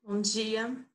Bom dia.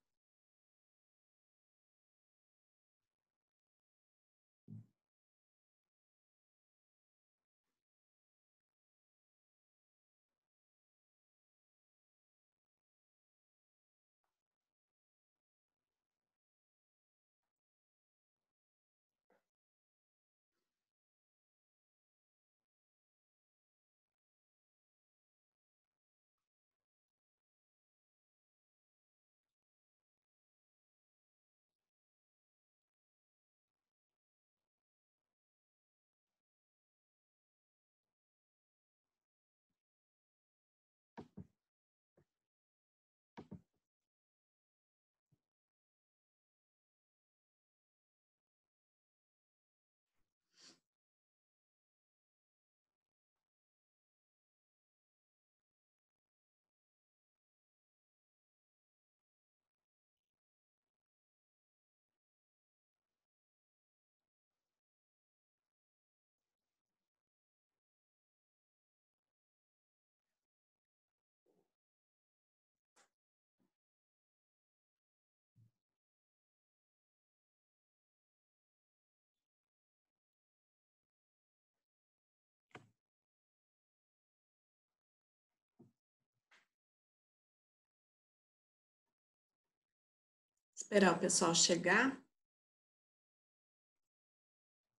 Esperar o pessoal chegar.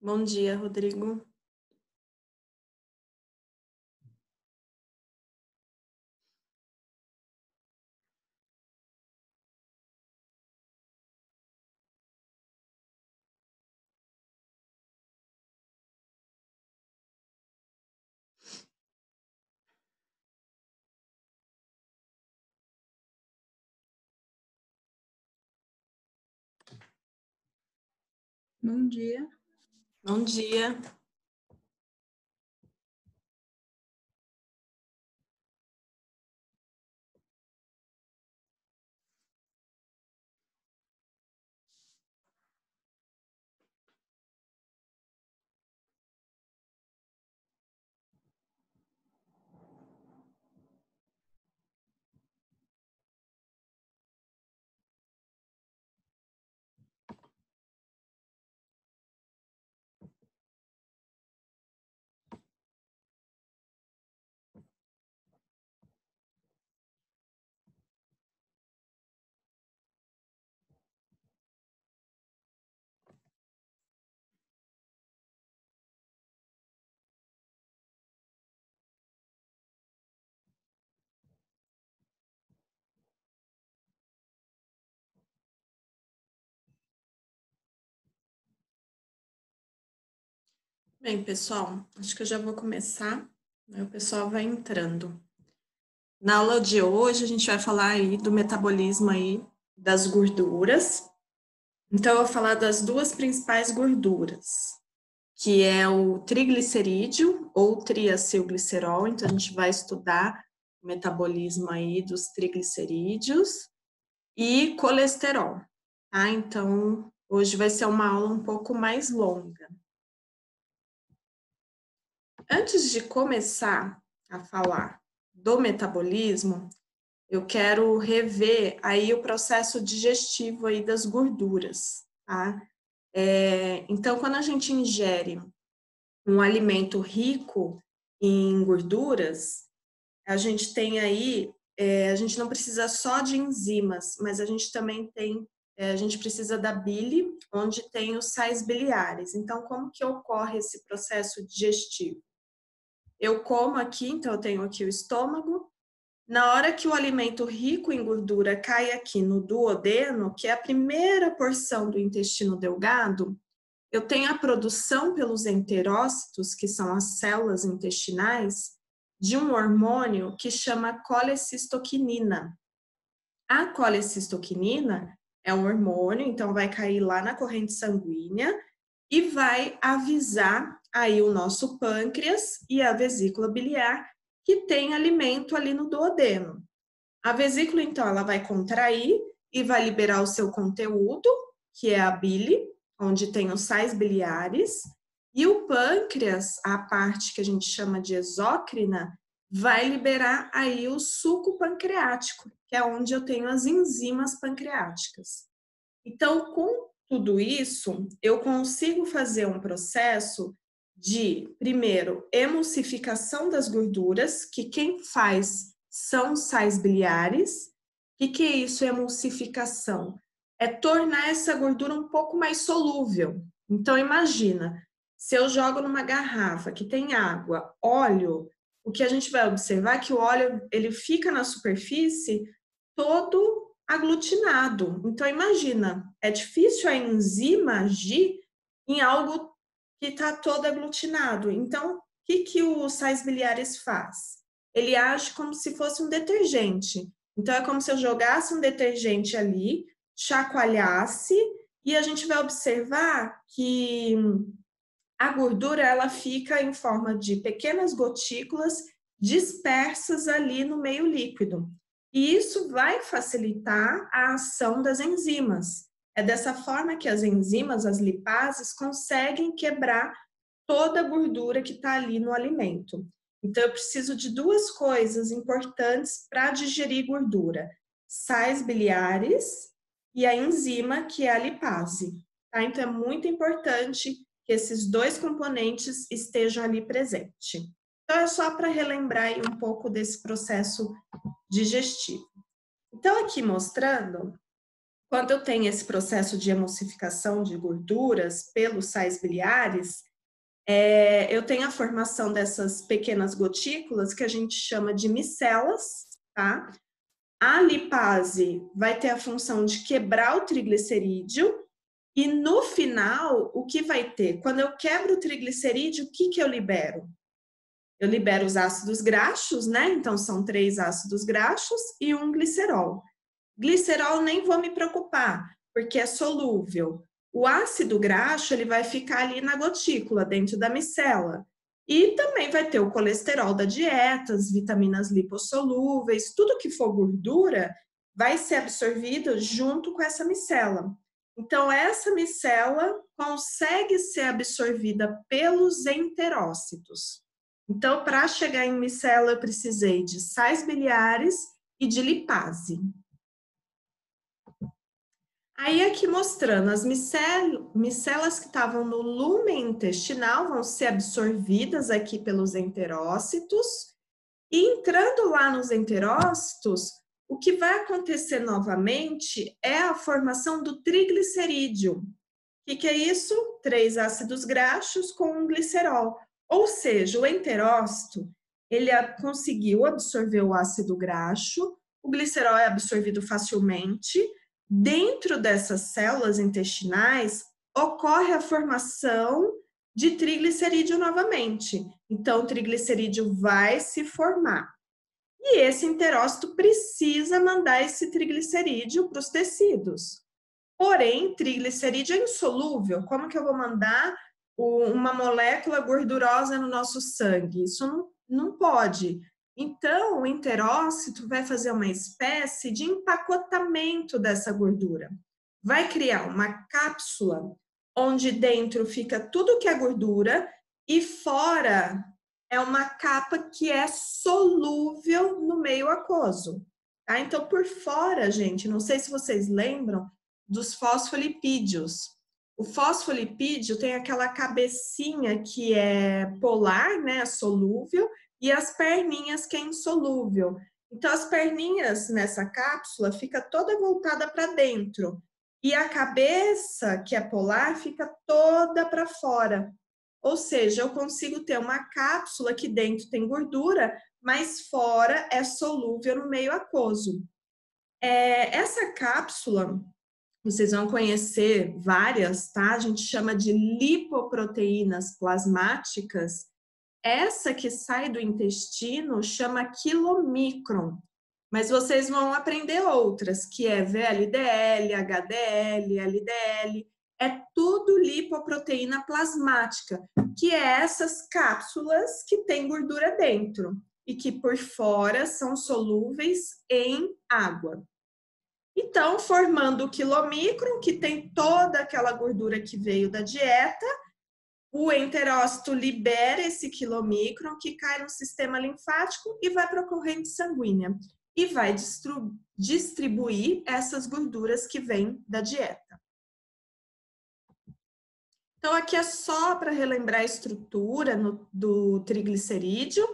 Bom dia, Rodrigo. Bom dia. Bom dia. Bem, pessoal, acho que eu já vou começar, né? O pessoal vai entrando. Na aula de hoje, a gente vai falar aí do metabolismo aí das gorduras. Então, eu vou falar das duas principais gorduras, que é o triglicerídeo ou triacilglicerol. Então, a gente vai estudar o metabolismo aí dos triglicerídeos e colesterol, tá? Então, hoje vai ser uma aula um pouco mais longa. Antes de começar a falar do metabolismo, eu quero rever aí o processo digestivo aí das gorduras, tá? Então, quando a gente ingere um alimento rico em gorduras, a gente tem aí, a gente não precisa só de enzimas, mas a gente também tem, a gente precisa da bile, onde tem os sais biliares. Então, como que ocorre esse processo digestivo? Eu como aqui, então eu tenho aqui o estômago. Na hora que o alimento rico em gordura cai aqui no duodeno, que é a primeira porção do intestino delgado, eu tenho a produção pelos enterócitos, que são as células intestinais, de um hormônio que chama colecistoquinina. A colecistoquinina é um hormônio, então vai cair lá na corrente sanguínea e vai avisar aí o nosso pâncreas e a vesícula biliar que tem alimento ali no duodeno. A vesícula, então, ela vai contrair e vai liberar o seu conteúdo, que é a bile, onde tem os sais biliares, e o pâncreas, a parte que a gente chama de exócrina, vai liberar aí o suco pancreático, que é onde eu tenho as enzimas pancreáticas. Então, com tudo isso, eu consigo fazer um processo de, primeiro, emulsificação das gorduras, que quem faz são os sais biliares. O que é isso, emulsificação? É tornar essa gordura um pouco mais solúvel. Então, imagina, se eu jogo numa garrafa que tem água, óleo, o que a gente vai observar é que o óleo ele fica na superfície todo aglutinado. Então, imagina, é difícil a enzima agir em algo que está todo aglutinado. Então, o que os sais biliares faz? Ele age como se fosse um detergente. Então, é como se eu jogasse um detergente ali, chacoalhasse, e a gente vai observar que a gordura ela fica em forma de pequenas gotículas dispersas ali no meio líquido. E isso vai facilitar a ação das enzimas. É dessa forma que as enzimas, as lipases, conseguem quebrar toda a gordura que está ali no alimento. Então, eu preciso de duas coisas importantes para digerir gordura: sais biliares e a enzima, que é a lipase. Tá? Então, é muito importante que esses dois componentes estejam ali presentes. Então, é só para relembrar aí um pouco desse processo digestivo. Então, aqui mostrando, quando eu tenho esse processo de emulsificação de gorduras pelos sais biliares, eu tenho a formação dessas pequenas gotículas que a gente chama de micelas, tá? A lipase vai ter a função de quebrar o triglicerídeo e no final, o que vai ter? Quando eu quebro o triglicerídeo, o que eu libero? Eu libero os ácidos graxos, né? Então, são 3 ácidos graxos e um glicerol. Glicerol nem vou me preocupar, porque é solúvel. O ácido graxo, ele vai ficar ali na gotícula, dentro da micela. E também vai ter o colesterol da dieta, as vitaminas lipossolúveis, tudo que for gordura vai ser absorvido junto com essa micela. Então, essa micela consegue ser absorvida pelos enterócitos. Então, para chegar em micela, eu precisei de sais biliares e de lipase. Aí, aqui mostrando, as micelas que estavam no lúmen intestinal vão ser absorvidas aqui pelos enterócitos. E entrando lá nos enterócitos, o que vai acontecer novamente é a formação do triglicerídeo. O que é isso? 3 ácidos graxos com um glicerol. Ou seja, o enterócito, ele conseguiu absorver o ácido graxo, o glicerol é absorvido facilmente. Dentro dessas células intestinais, ocorre a formação de triglicerídeo novamente. Então, o triglicerídeo vai se formar. E esse enterócito precisa mandar esse triglicerídeo para os tecidos. Porém, triglicerídeo é insolúvel. Como que eu vou mandar uma molécula gordurosa no nosso sangue? Isso não pode. Então, o enterócito vai fazer uma espécie de empacotamento dessa gordura. Vai criar uma cápsula onde dentro fica tudo que é gordura e fora é uma capa que é solúvel no meio aquoso. Tá? Então, por fora, gente, não sei se vocês lembram dos fosfolipídios. O fosfolipídio tem aquela cabecinha que é polar, né, solúvel, e as perninhas que é insolúvel. Então, as perninhas nessa cápsula fica toda voltada para dentro e a cabeça, que é polar, fica toda para fora. Ou seja, eu consigo ter uma cápsula que dentro tem gordura, mas fora é solúvel no meio aquoso. Essa cápsula, vocês vão conhecer várias, tá? A gente chama de lipoproteínas plasmáticas. Essa que sai do intestino chama quilomicron, mas vocês vão aprender outras, que é VLDL, HDL, LDL, é tudo lipoproteína plasmática, que é essas cápsulas que têm gordura dentro e que por fora são solúveis em água. Então, formando o quilomicron, que tem toda aquela gordura que veio da dieta, O enterócito libera esse quilomicron que cai no sistema linfático e vai para a corrente sanguínea e vai distribuir essas gorduras que vêm da dieta. Então, aqui é só para relembrar a estrutura do triglicerídeo.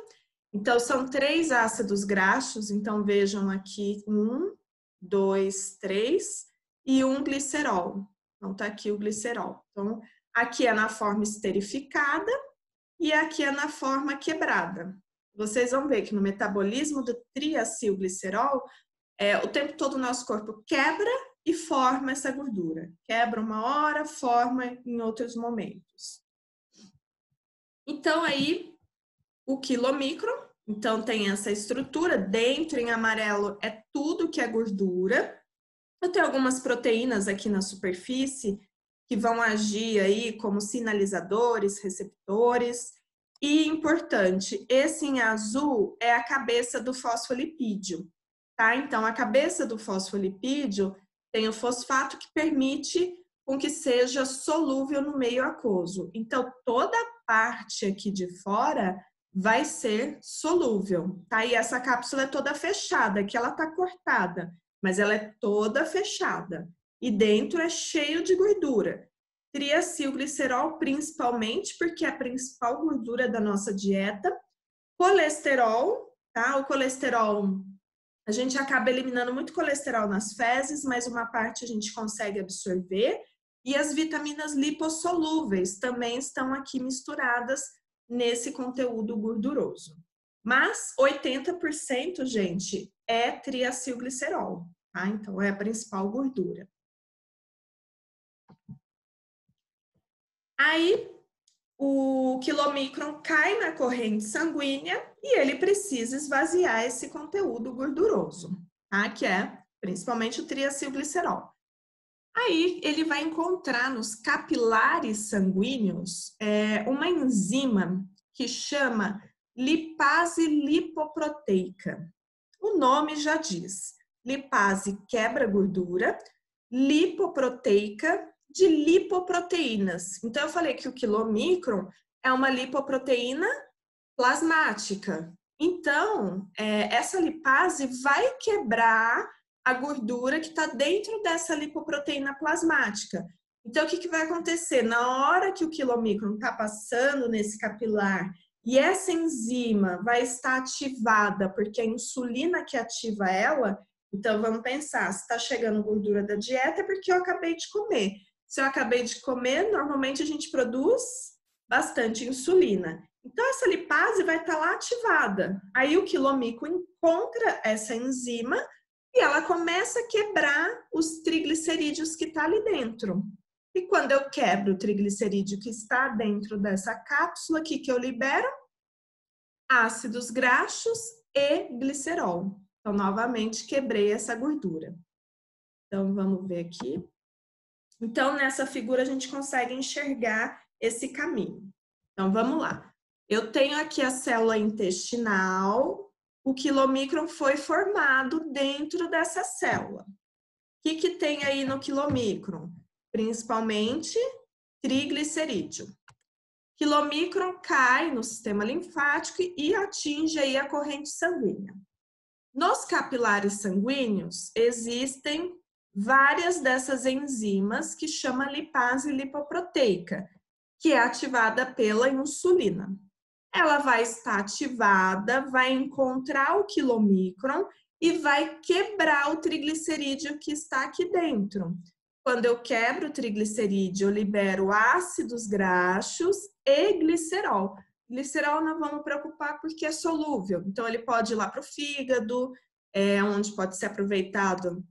Então, são 3 ácidos graxos. Então, vejam aqui 1, 2, 3 e 1 glicerol. Então, tá aqui o glicerol. Então, aqui é na forma esterificada e aqui é na forma quebrada. Vocês vão ver que no metabolismo do triacilglicerol, o tempo todo o nosso corpo quebra e forma essa gordura. Quebra uma hora, forma em outros momentos. Então, aí, o quilomicron, então tem essa estrutura, dentro em amarelo é tudo que é gordura. Eu tenho algumas proteínas aqui na superfície que vão agir aí como sinalizadores, receptores. E importante, esse em azul é a cabeça do fosfolipídio, tá? Então, a cabeça do fosfolipídio tem o fosfato que permite com que seja solúvel no meio aquoso. Então, toda a parte aqui de fora vai ser solúvel, tá? E essa cápsula é toda fechada, aqui ela tá cortada, mas ela é toda fechada. E dentro é cheio de gordura. Triacilglicerol principalmente, porque é a principal gordura da nossa dieta. Colesterol, tá? O colesterol, a gente acaba eliminando muito colesterol nas fezes, mas uma parte a gente consegue absorver. E as vitaminas lipossolúveis também estão aqui misturadas nesse conteúdo gorduroso. Mas 80%, gente, é triacilglicerol, tá? Então, é a principal gordura. Aí, o quilomicron cai na corrente sanguínea e ele precisa esvaziar esse conteúdo gorduroso, tá? Que é principalmente o triacilglicerol. Aí, ele vai encontrar nos capilares sanguíneos uma enzima que chama lipase lipoproteica. O nome já diz, lipase quebra gordura, lipoproteica de lipoproteínas. Então, eu falei que o quilomicron é uma lipoproteína plasmática. Então, essa lipase vai quebrar a gordura que está dentro dessa lipoproteína plasmática. Então, o que vai acontecer? Na hora que o quilomicron está passando nesse capilar e essa enzima vai estar ativada, porque a insulina que ativa ela, então vamos pensar, se está chegando gordura da dieta é porque eu acabei de comer. Se eu acabei de comer, normalmente a gente produz bastante insulina. Então, essa lipase vai estar lá ativada. Aí o quilomicron encontra essa enzima e ela começa a quebrar os triglicerídeos que está ali dentro. E quando eu quebro o triglicerídeo que está dentro dessa cápsula, o que eu libero? Ácidos graxos e glicerol. Então, novamente, quebrei essa gordura. Então, vamos ver aqui. Então, nessa figura, a gente consegue enxergar esse caminho. Então, vamos lá. Eu tenho aqui a célula intestinal. O quilomicron foi formado dentro dessa célula. O que tem aí no quilomicron? Principalmente triglicerídeo. Quilomicron cai no sistema linfático e atinge aí a corrente sanguínea. Nos capilares sanguíneos existem várias dessas enzimas que chama lipase lipoproteica, que é ativada pela insulina. Ela vai estar ativada, vai encontrar o quilomicron e vai quebrar o triglicerídeo que está aqui dentro. Quando eu quebro o triglicerídeo, eu libero ácidos graxos e glicerol. Glicerol não vamos preocupar porque é solúvel, então ele pode ir lá para o fígado, onde pode ser aproveitado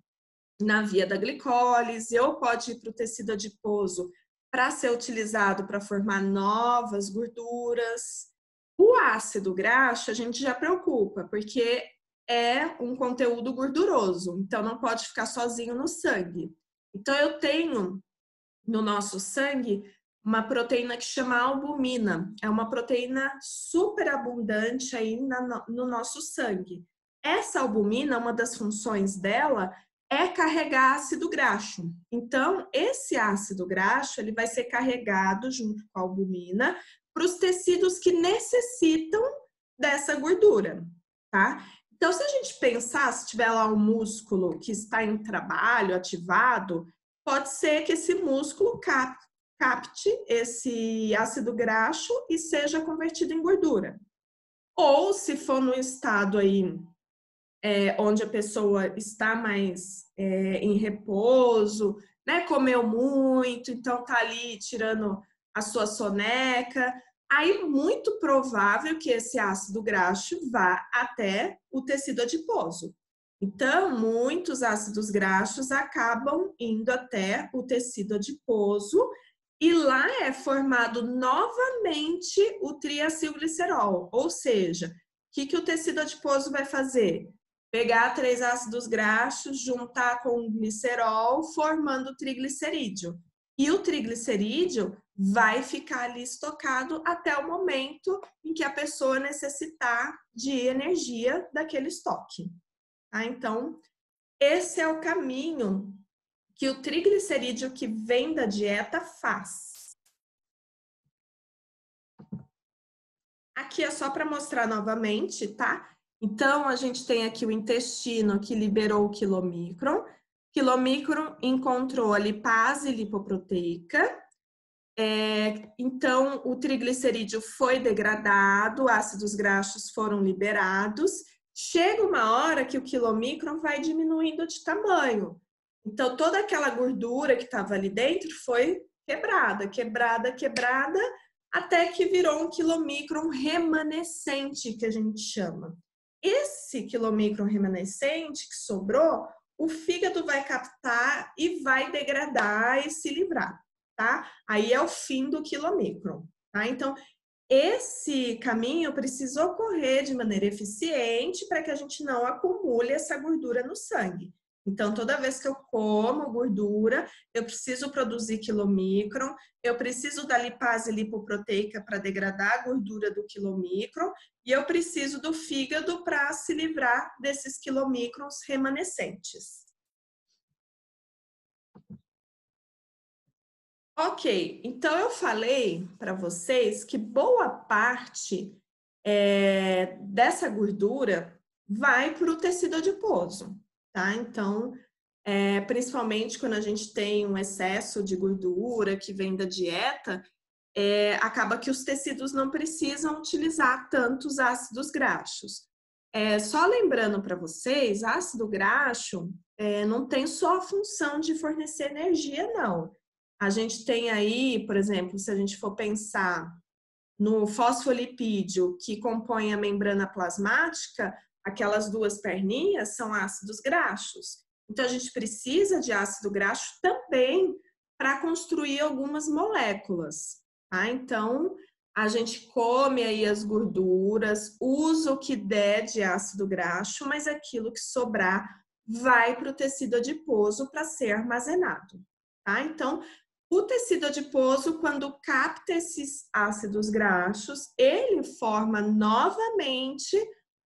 na via da glicólise, ou pode ir para o tecido adiposo para ser utilizado para formar novas gorduras. O ácido graxo a gente já preocupa, porque é um conteúdo gorduroso, então não pode ficar sozinho no sangue. Então eu tenho no nosso sangue uma proteína que chama albumina, é uma proteína super abundante aí no nosso sangue. Essa albumina, uma das funções dela é carregar ácido graxo. Então, esse ácido graxo ele vai ser carregado junto com a albumina para os tecidos que necessitam dessa gordura, tá? Então, se a gente pensar, se tiver lá um músculo que está em trabalho, ativado, pode ser que esse músculo capte esse ácido graxo e seja convertido em gordura. Ou se for no estado aí onde a pessoa está mais em repouso, né? Comeu muito, então tá ali tirando a sua soneca. Aí, muito provável que esse ácido graxo vá até o tecido adiposo. Então, muitos ácidos graxos acabam indo até o tecido adiposo e lá é formado novamente o triacilglicerol. Ou seja, o que o tecido adiposo vai fazer? Pegar 3 ácidos graxos, juntar com o glicerol, formando o triglicerídeo. E o triglicerídeo vai ficar ali estocado até o momento em que a pessoa necessitar de energia daquele estoque. Tá? Então, esse é o caminho que o triglicerídeo que vem da dieta faz. Aqui é só para mostrar novamente, tá? Então, a gente tem aqui o intestino que liberou o quilomicron. Quilomicron encontrou a lipase lipoproteica. Então, o triglicerídeo foi degradado, ácidos graxos foram liberados. Chega uma hora que o quilomicron vai diminuindo de tamanho. Então, toda aquela gordura que estava ali dentro foi quebrada, até que virou um quilomicron remanescente, que a gente chama. Esse quilomicron remanescente que sobrou, o fígado vai captar e vai degradar e se livrar, tá? Aí é o fim do quilomicron, tá? Então, esse caminho precisa ocorrer de maneira eficiente para que a gente não acumule essa gordura no sangue. Então, toda vez que eu como gordura, eu preciso produzir quilomicron, eu preciso da lipase lipoproteica para degradar a gordura do quilomicron e eu preciso do fígado para se livrar desses quilomicrons remanescentes. Ok, então eu falei para vocês que boa parte dessa gordura vai para o tecido adiposo, tá? Então, principalmente quando a gente tem um excesso de gordura que vem da dieta, acaba que os tecidos não precisam utilizar tantos ácidos graxos. Só lembrando para vocês, ácido graxo não tem só a função de fornecer energia, não. A gente tem aí, por exemplo, se a gente for pensar no fosfolipídio que compõe a membrana plasmática, aquelas duas perninhas são ácidos graxos. Então, a gente precisa de ácido graxo também para construir algumas moléculas, tá? Então, a gente come aí as gorduras, usa o que der de ácido graxo, mas aquilo que sobrar vai para o tecido adiposo para ser armazenado, tá? Então, o tecido adiposo, quando capta esses ácidos graxos, ele forma novamente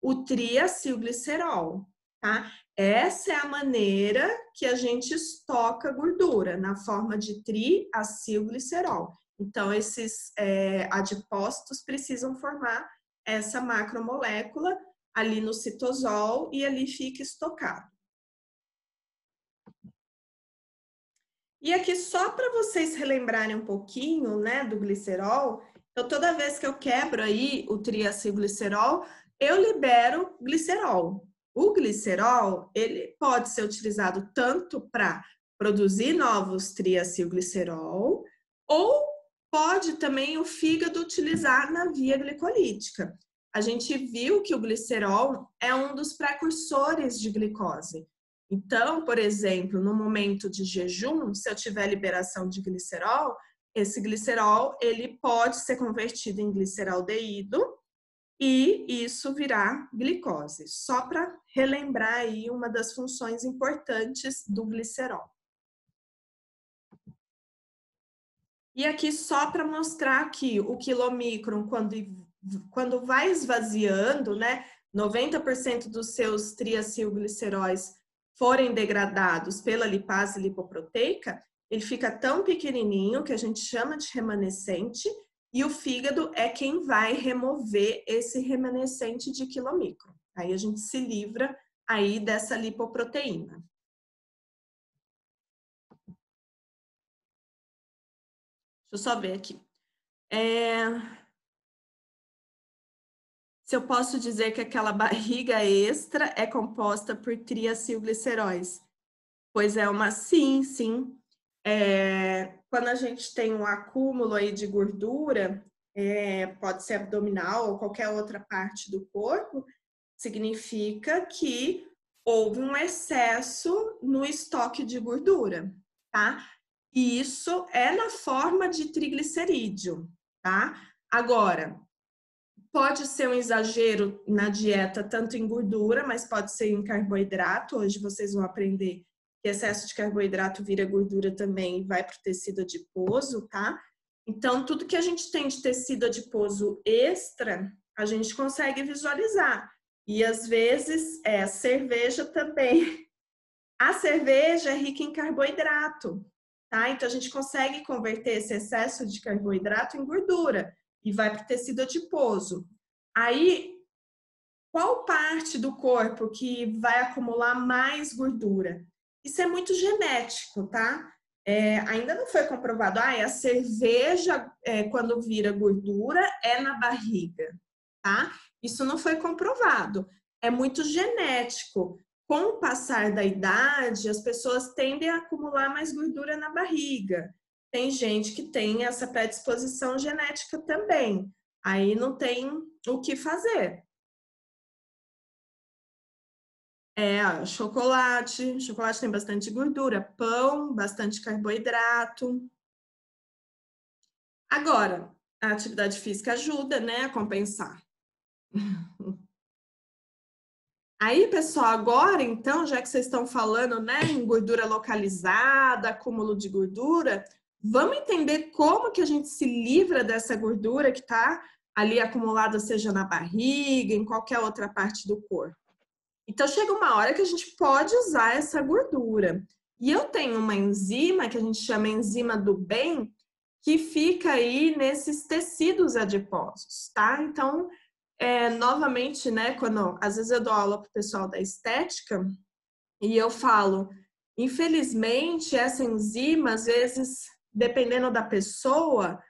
o triacilglicerol, tá? Essa é a maneira que a gente estoca gordura, na forma de triacilglicerol. Então, esses adipócitos precisam formar essa macromolécula ali no citosol e ali fica estocado. E aqui, só para vocês relembrarem um pouquinho, né, do glicerol, então toda vez que eu quebro aí o triacilglicerol, eu libero glicerol. O glicerol, ele pode ser utilizado tanto para produzir novos triacilglicerol, ou pode também o fígado utilizar na via glicolítica. A gente viu que o glicerol é um dos precursores de glicose. Então, por exemplo, no momento de jejum, se eu tiver liberação de glicerol, esse glicerol ele pode ser convertido em gliceraldeído e isso virá glicose. Só para relembrar aí uma das funções importantes do glicerol. E aqui só para mostrar que o quilomicron, quando vai esvaziando, né, 90% dos seus triacilgliceróis forem degradados pela lipase lipoproteica, ele fica tão pequenininho que a gente chama de remanescente, e o fígado é quem vai remover esse remanescente de quilomicron. Aí a gente se livra aí dessa lipoproteína. Deixa eu só ver aqui. Se eu posso dizer que aquela barriga extra é composta por triacilgliceróis? Pois é, sim. Quando a gente tem um acúmulo aí de gordura, pode ser abdominal ou qualquer outra parte do corpo, significa que houve um excesso no estoque de gordura, tá? E isso é na forma de triglicerídeo, tá? Agora, pode ser um exagero na dieta, tanto em gordura, mas pode ser em carboidrato. Hoje vocês vão aprender que excesso de carboidrato vira gordura também e vai para o tecido adiposo, tá? Então, tudo que a gente tem de tecido adiposo extra, a gente consegue visualizar. E às vezes, a cerveja também. A cerveja é rica em carboidrato, tá? Então, a gente consegue converter esse excesso de carboidrato em gordura e vai para o tecido adiposo. Aí, qual parte do corpo que vai acumular mais gordura? Isso é muito genético, tá? Ainda não foi comprovado. A cerveja, quando vira gordura, é na barriga, tá? Isso não foi comprovado. É muito genético. Com o passar da idade, as pessoas tendem a acumular mais gordura na barriga. Tem gente que tem essa predisposição genética também. Aí não tem o que fazer. Chocolate tem bastante gordura, pão, bastante carboidrato. Agora, a atividade física ajuda, né, a compensar. Aí, pessoal, agora, então, já que vocês estão falando, né, em gordura localizada, acúmulo de gordura, vamos entender como que a gente se livra dessa gordura que está ali acumulada, seja na barriga, em qualquer outra parte do corpo. Então, chega uma hora que a gente pode usar essa gordura. E eu tenho uma enzima, que a gente chama enzima do bem, que fica aí nesses tecidos adiposos, tá? Então, novamente, né, quando às vezes eu dou aula para o pessoal da estética e eu falo, infelizmente, essa enzima, às vezes, dependendo da pessoa,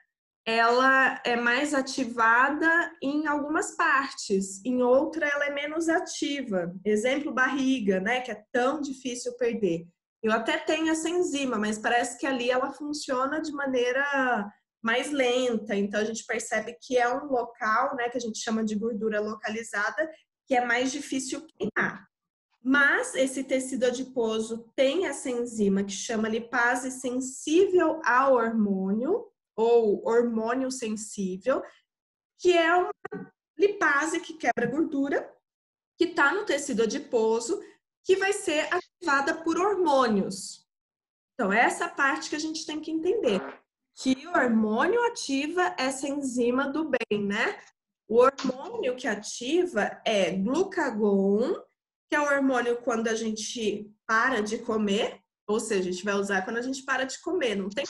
ela é mais ativada em algumas partes, em outra ela é menos ativa. Exemplo, barriga, né, que é tão difícil perder. Eu até tenho essa enzima, mas parece que ali ela funciona de maneira mais lenta, então a gente percebe que é um local, né, que a gente chama de gordura localizada, que é mais difícil queimar. Mas esse tecido adiposo tem essa enzima que chama lipase sensível ao hormônio, ou hormônio sensível, que é uma lipase que quebra gordura, que está no tecido adiposo, que vai ser ativada por hormônios. Então, essa parte que a gente tem que entender, que o hormônio ativa essa enzima do bem, né? O hormônio que ativa é glucagon, que é o hormônio quando a gente para de comer, ou seja, a gente vai usar quando a gente para de comer, não tem.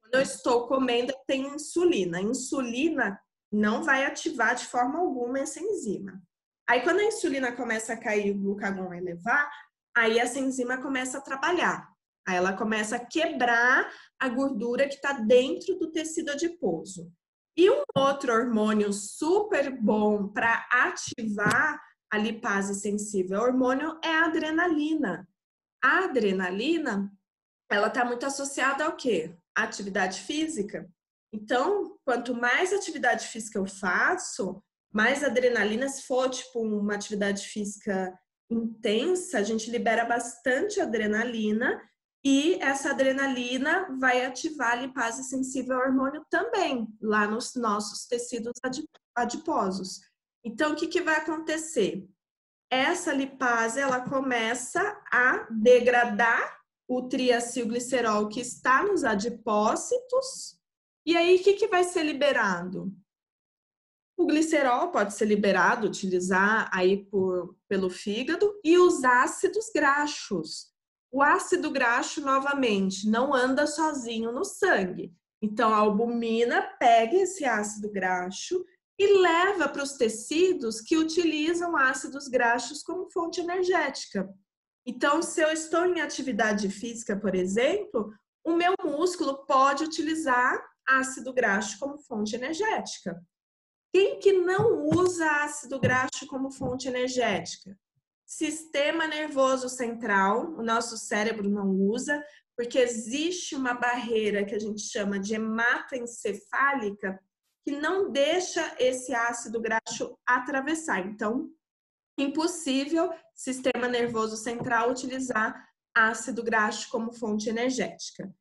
Quando eu estou comendo, eu tenho insulina. A insulina não vai ativar de forma alguma essa enzima. Aí, quando a insulina começa a cair e o glucagon a elevar, aí essa enzima começa a trabalhar. Aí ela começa a quebrar a gordura que está dentro do tecido adiposo. E um outro hormônio super bom para ativar a lipase sensível ao hormônio é a adrenalina. A adrenalina, ela está muito associada ao quê? À atividade física. Então, quanto mais atividade física eu faço, mais adrenalina, se for tipo uma atividade física intensa, a gente libera bastante adrenalina e essa adrenalina vai ativar a lipase sensível ao hormônio também, lá nos nossos tecidos adiposos. Então, o que vai acontecer? Essa lipase, ela começa a degradar o triacilglicerol que está nos adipócitos. E aí, o que vai ser liberado? O glicerol pode ser liberado, utilizar aí pelo fígado, e os ácidos graxos. O ácido graxo, novamente, não anda sozinho no sangue. Então, a albumina pega esse ácido graxo e leva para os tecidos que utilizam ácidos graxos como fonte energética. Então, se eu estou em atividade física, por exemplo, o meu músculo pode utilizar ácido graxo como fonte energética. Quem que não usa ácido graxo como fonte energética? Sistema nervoso central, o nosso cérebro não usa, porque existe uma barreira que a gente chama de hematoencefálica que não deixa esse ácido graxo atravessar. Então, impossível sistema nervoso central utilizar ácido graxo como fonte energética.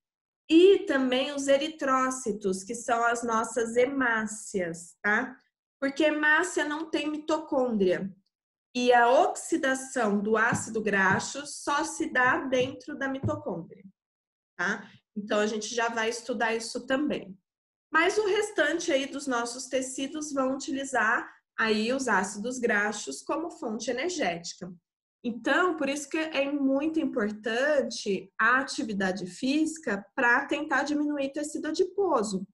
E também os eritrócitos, que são as nossas hemácias, tá? Porque hemácia não tem mitocôndria. E a oxidação do ácido graxo só se dá dentro da mitocôndria, tá? Então, a gente já vai estudar isso também. Mas o restante aí dos nossos tecidos vão utilizar aí os ácidos graxos como fonte energética. Então, por isso que é muito importante a atividade física para tentar diminuir tecido adiposo.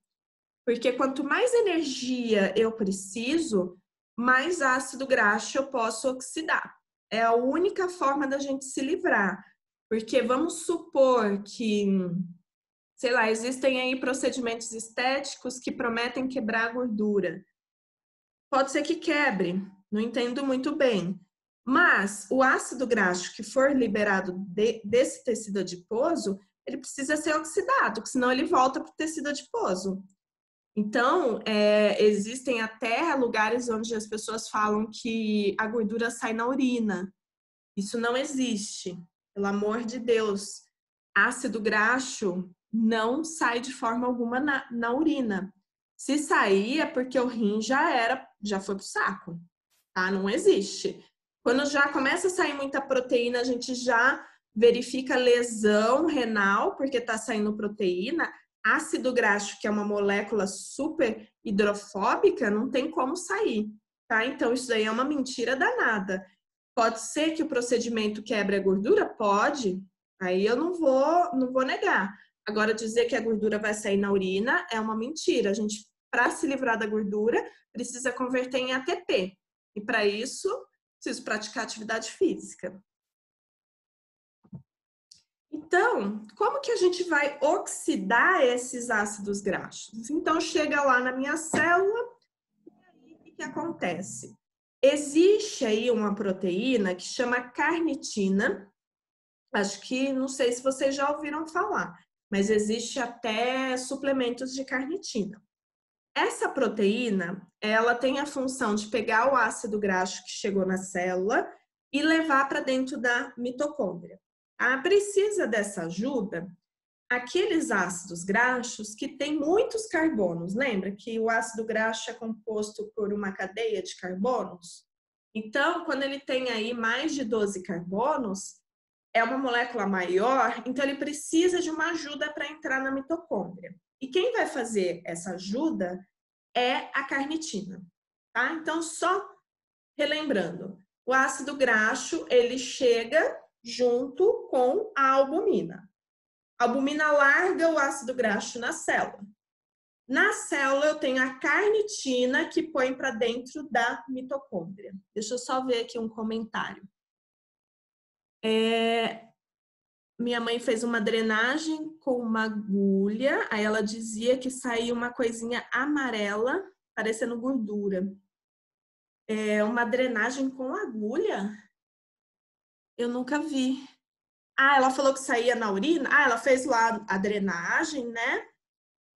Porque quanto mais energia eu preciso, mais ácido graxo eu posso oxidar. É a única forma da gente se livrar. Porque vamos supor que, sei lá, existem aí procedimentos estéticos que prometem quebrar a gordura. Pode ser que quebre, não entendo muito bem. Mas o ácido graxo que for liberado desse tecido adiposo, ele precisa ser oxidado, porque senão ele volta para o tecido adiposo. Então, existem até lugares onde as pessoas falam que a gordura sai na urina. Isso não existe, pelo amor de Deus. Ácido graxo não sai de forma alguma na urina. Se sair é porque o rim já foi pro saco, tá? Não existe. Quando já começa a sair muita proteína, a gente já verifica lesão renal, porque tá saindo proteína. Ácido graxo, que é uma molécula super hidrofóbica, não tem como sair, tá? Então, isso daí é uma mentira danada. Pode ser que o procedimento quebre a gordura? Pode. Aí eu não vou negar. Agora, dizer que a gordura vai sair na urina é uma mentira. A gente, para se livrar da gordura, precisa converter em ATP. E para isso, preciso praticar atividade física. Então, como que a gente vai oxidar esses ácidos graxos? Então, chega lá na minha célula, e aí o que acontece? Existe aí uma proteína que chama carnitina. Acho que, não sei se vocês já ouviram falar, mas existe até suplementos de carnitina. Essa proteína, ela tem a função de pegar o ácido graxo que chegou na célula e levar para dentro da mitocôndria. Precisa dessa ajuda aqueles ácidos graxos que têm muitos carbonos. Lembra que o ácido graxo é composto por uma cadeia de carbonos? Então, quando ele tem aí mais de 12 carbonos, é uma molécula maior, então ele precisa de uma ajuda para entrar na mitocôndria. E quem vai fazer essa ajuda é a carnitina, tá? Então, só relembrando, o ácido graxo, ele chega junto com a albumina. A albumina larga o ácido graxo na célula. Na célula, eu tenho a carnitina que põe para dentro da mitocôndria. Deixa eu só ver aqui um comentário. Minha mãe fez uma drenagem com uma agulha, aí ela dizia que saía uma coisinha amarela, parecendo gordura. Uma drenagem com agulha? Eu nunca vi. Ela falou que saía na urina? Ela fez lá a drenagem, né?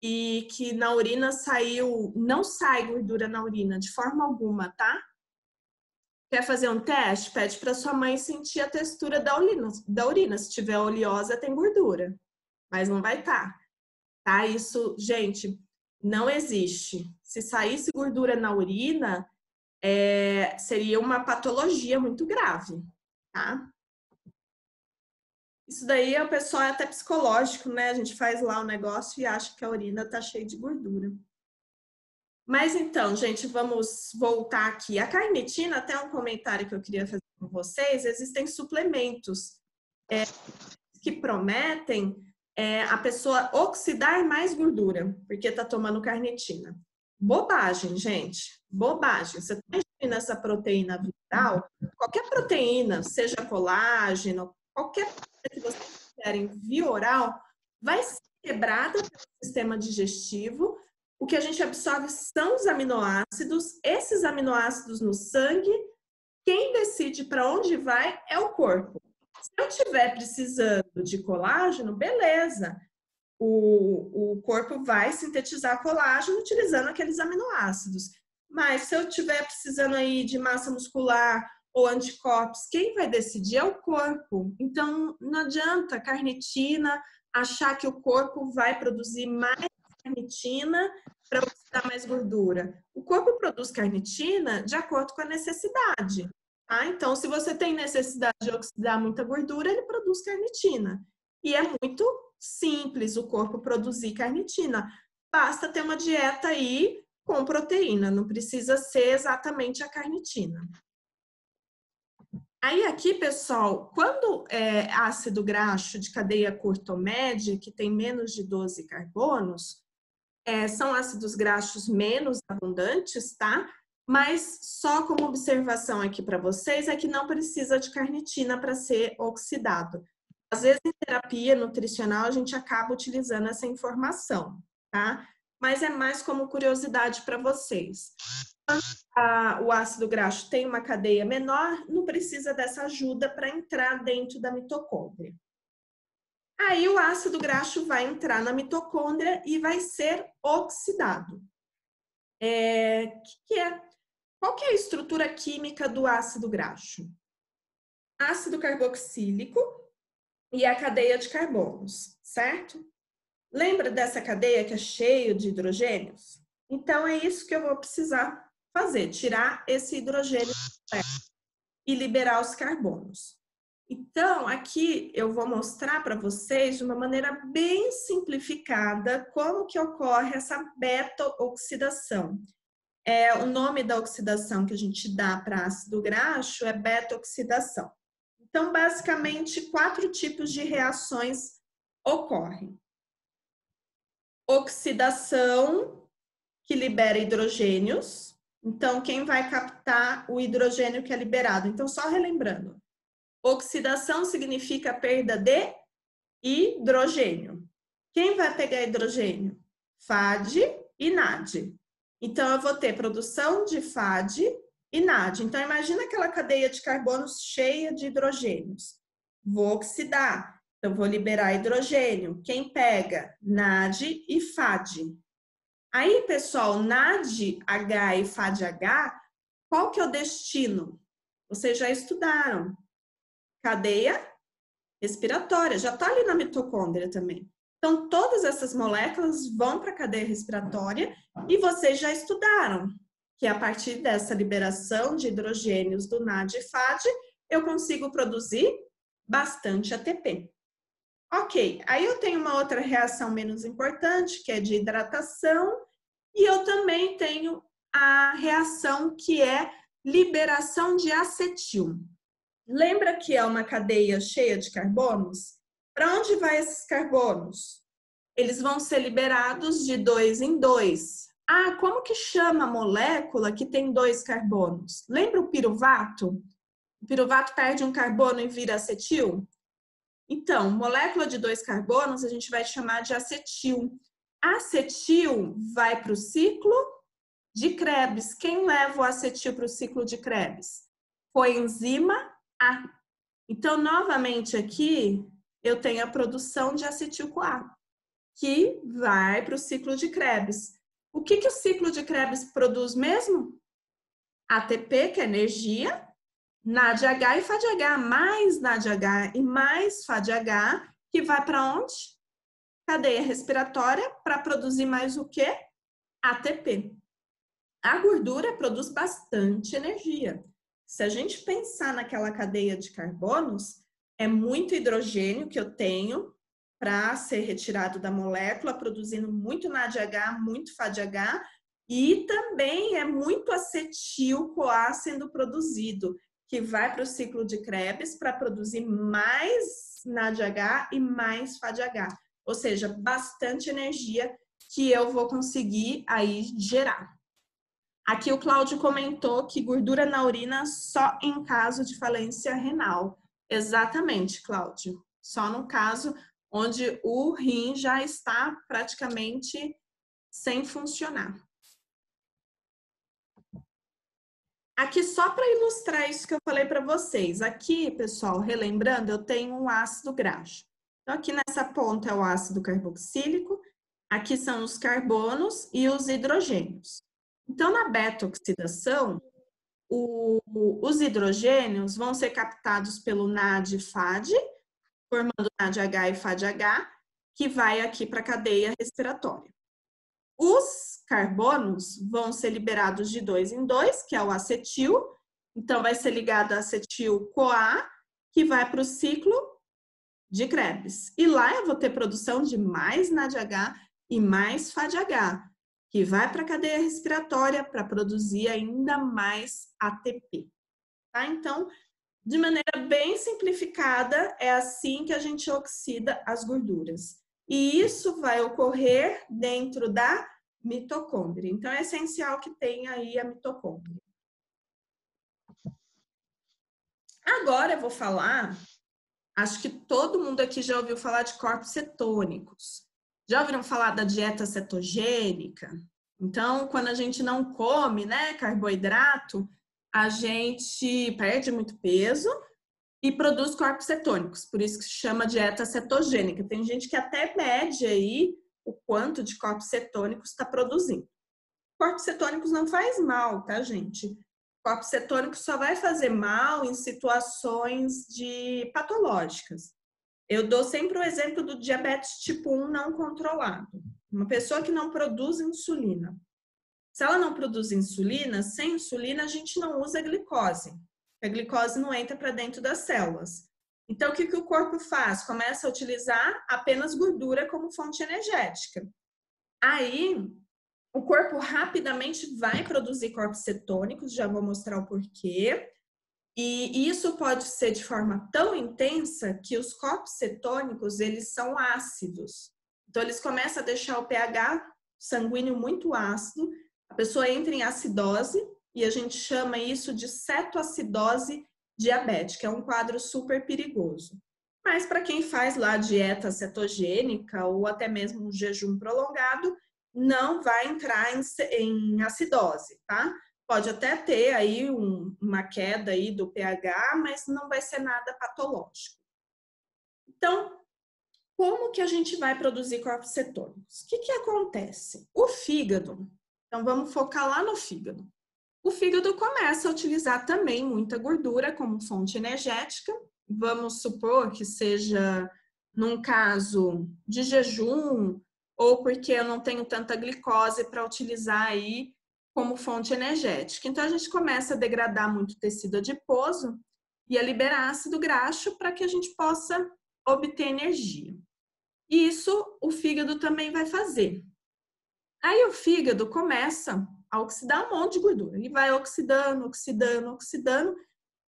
E que na urina saiu... Não sai gordura na urina, de forma alguma, tá? Quer fazer um teste? Pede para sua mãe sentir a textura da urina. Se tiver oleosa, tem gordura. Mas não vai estar. Tá? Isso, gente, não existe. Se saísse gordura na urina, seria uma patologia muito grave, tá? Isso daí o pessoal é até psicológico, né? A gente faz lá o negócio e acha que a urina tá cheia de gordura. Mas então, gente, vamos voltar aqui. A carnitina, até um comentário que eu queria fazer com vocês, existem suplementos que prometem a pessoa oxidar mais gordura, porque está tomando carnitina. Bobagem, gente. Bobagem. Você está ingerindo essa proteína vital, qualquer proteína, seja colágeno, qualquer coisa que vocês quiserem via oral, vai ser quebrada pelo sistema digestivo. O que a gente absorve são os aminoácidos. Esses aminoácidos no sangue, quem decide para onde vai é o corpo. Se eu estiver precisando de colágeno, beleza. O corpo vai sintetizar colágeno utilizando aqueles aminoácidos. Mas se eu estiver precisando aí de massa muscular ou anticorpos, quem vai decidir é o corpo. Então, não adianta carnitina achar que o corpo vai produzir mais carnitina para oxidar mais gordura. O corpo produz carnitina de acordo com a necessidade. Tá? Então, se você tem necessidade de oxidar muita gordura, ele produz carnitina. E é muito simples o corpo produzir carnitina. Basta ter uma dieta aí com proteína, não precisa ser exatamente a carnitina. Aí aqui, pessoal, quando é ácido graxo de cadeia curta ou média, que tem menos de 12 carbonos, são ácidos graxos menos abundantes, tá? Mas só como observação aqui para vocês é que não precisa de carnitina para ser oxidado. Às vezes em terapia nutricional a gente acaba utilizando essa informação, tá? Mas é mais como curiosidade para vocês. Quando o ácido graxo tem uma cadeia menor, não precisa dessa ajuda para entrar dentro da mitocôndria. Aí o ácido graxo vai entrar na mitocôndria e vai ser oxidado. Qual que é a estrutura química do ácido graxo? Ácido carboxílico e a cadeia de carbonos, certo? Lembra dessa cadeia que é cheia de hidrogênios? Então é isso que eu vou precisar fazer, tirar esse hidrogênio e liberar os carbonos. Então, aqui eu vou mostrar para vocês de uma maneira bem simplificada como que ocorre essa beta-oxidação. O nome da oxidação que a gente dá para ácido graxo é beta-oxidação. Então, basicamente, 4 tipos de reações ocorrem. Oxidação, que libera hidrogênios. Então, quem vai captar o hidrogênio que é liberado? Então, só relembrando. Oxidação significa perda de hidrogênio. Quem vai pegar hidrogênio? FAD e NAD. Então, eu vou ter produção de FAD e NAD. Então, imagina aquela cadeia de carbonos cheia de hidrogênios. Vou oxidar. Então, vou liberar hidrogênio. Quem pega? NAD e FAD. Aí, pessoal, NADH e FADH, qual que é o destino? Vocês já estudaram. Cadeia respiratória, já está ali na mitocôndria também. Então, todas essas moléculas vão para a cadeia respiratória e vocês já estudaram que a partir dessa liberação de hidrogênios do NAD e FAD, eu consigo produzir bastante ATP. Ok, aí eu tenho uma outra reação menos importante, que é de hidratação, e eu também tenho a reação que é liberação de acetil. Lembra que é uma cadeia cheia de carbonos? Para onde vai esses carbonos? Eles vão ser liberados de 2 em 2. Ah, como que chama a molécula que tem 2 carbonos? Lembra o piruvato? O piruvato perde um carbono e vira acetil? Então, molécula de 2 carbonos a gente vai chamar de acetil. Acetil vai para o ciclo de Krebs. Quem leva o acetil para o ciclo de Krebs? Coenzima A. Então, novamente aqui, eu tenho a produção de acetil-CoA, que vai para o ciclo de Krebs. O que o ciclo de Krebs produz mesmo? ATP, que é energia, NADH e FADH, mais NADH e mais FADH, que vai para onde? Cadeia respiratória, para produzir mais o quê? ATP. A gordura produz bastante energia. Se a gente pensar naquela cadeia de carbonos, é muito hidrogênio que eu tenho para ser retirado da molécula, produzindo muito NADH, muito FADH, E também é muito acetil-CoA sendo produzido, que vai para o ciclo de Krebs para produzir mais NADH e mais FADH. Ou seja, bastante energia que eu vou conseguir aí gerar. Aqui o Cláudio comentou que gordura na urina só em caso de falência renal. Exatamente, Cláudio. Só no caso onde o rim já está praticamente sem funcionar. Aqui só para ilustrar isso que eu falei para vocês. Aqui, pessoal, relembrando, eu tenho um ácido graxo. Então, aqui nessa ponta é o ácido carboxílico, aqui são os carbonos e os hidrogênios. Então, na beta-oxidação, os hidrogênios vão ser captados pelo NAD e FAD, formando NADH e FADH, que vai aqui para a cadeia respiratória. Os carbonos vão ser liberados de 2 em 2, que é o acetil. Então, vai ser ligado a acetil-CoA, que vai para o ciclo de Krebs. E lá eu vou ter produção de mais NADH e mais FADH, que vai para a cadeia respiratória para produzir ainda mais ATP. Tá? Então, de maneira bem simplificada, é assim que a gente oxida as gorduras. E isso vai ocorrer dentro da mitocôndria. Então, é essencial que tenha aí a mitocôndria. Agora eu vou falar, acho que todo mundo aqui já ouviu falar de corpos cetônicos. Já ouviram falar da dieta cetogênica? Então, quando a gente não come, né, carboidrato, a gente perde muito peso e produz corpos cetônicos, por isso que se chama dieta cetogênica. Tem gente que até mede aí o quanto de corpos cetônicos está produzindo. Corpos cetônicos não faz mal, tá, gente? Corpos cetônicos só vai fazer mal em situações patológicas. Eu dou sempre o exemplo do diabetes tipo 1 não controlado. Uma pessoa que não produz insulina. Se ela não produz insulina, sem insulina a gente não usa glicose. A glicose não entra para dentro das células. Então, o que o corpo faz? Começa a utilizar apenas gordura como fonte energética. Aí, o corpo rapidamente vai produzir corpos cetônicos, já vou mostrar o porquê. E isso pode ser de forma tão intensa que os corpos cetônicos, eles são ácidos. Então, eles começam a deixar o pH sanguíneo muito ácido, a pessoa entra em acidose, e a gente chama isso de cetoacidose diabética, é um quadro super perigoso. Mas para quem faz lá dieta cetogênica ou até mesmo um jejum prolongado, não vai entrar em acidose, tá? Pode até ter aí uma queda aí do pH, mas não vai ser nada patológico. Então, como que a gente vai produzir corpos cetônicos? O que acontece? O fígado, então vamos focar lá no fígado. O fígado começa a utilizar também muita gordura como fonte energética. Vamos supor que seja num caso de jejum ou porque eu não tenho tanta glicose para utilizar aí como fonte energética. Então, a gente começa a degradar muito tecido adiposo e a liberar ácido graxo para que a gente possa obter energia. E isso o fígado também vai fazer. Aí o fígado começa a oxidar um monte de gordura. Ele vai oxidando, oxidando, oxidando.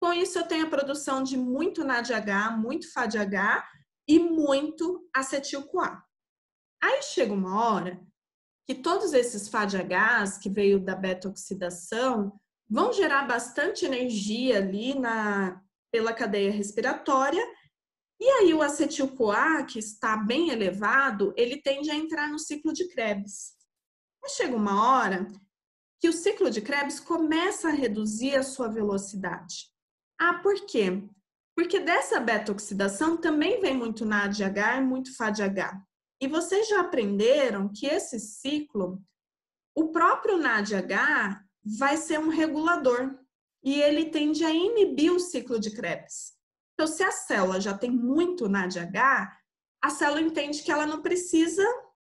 Com isso, eu tenho a produção de muito NADH, muito FADH e muito acetil-CoA. Aí chega uma hora que todos esses FADHs que veio da beta-oxidação vão gerar bastante energia ali pela cadeia respiratória. E aí o acetil-CoA, que está bem elevado, ele tende a entrar no ciclo de Krebs. Mas chega uma hora que o ciclo de Krebs começa a reduzir a sua velocidade. Ah, por quê? Porque dessa beta-oxidação também vem muito NADH e muito FADH. E vocês já aprenderam que esse ciclo, o próprio NADH vai ser um regulador e ele tende a inibir o ciclo de Krebs. Então, se a célula já tem muito NADH, a célula entende que ela não precisa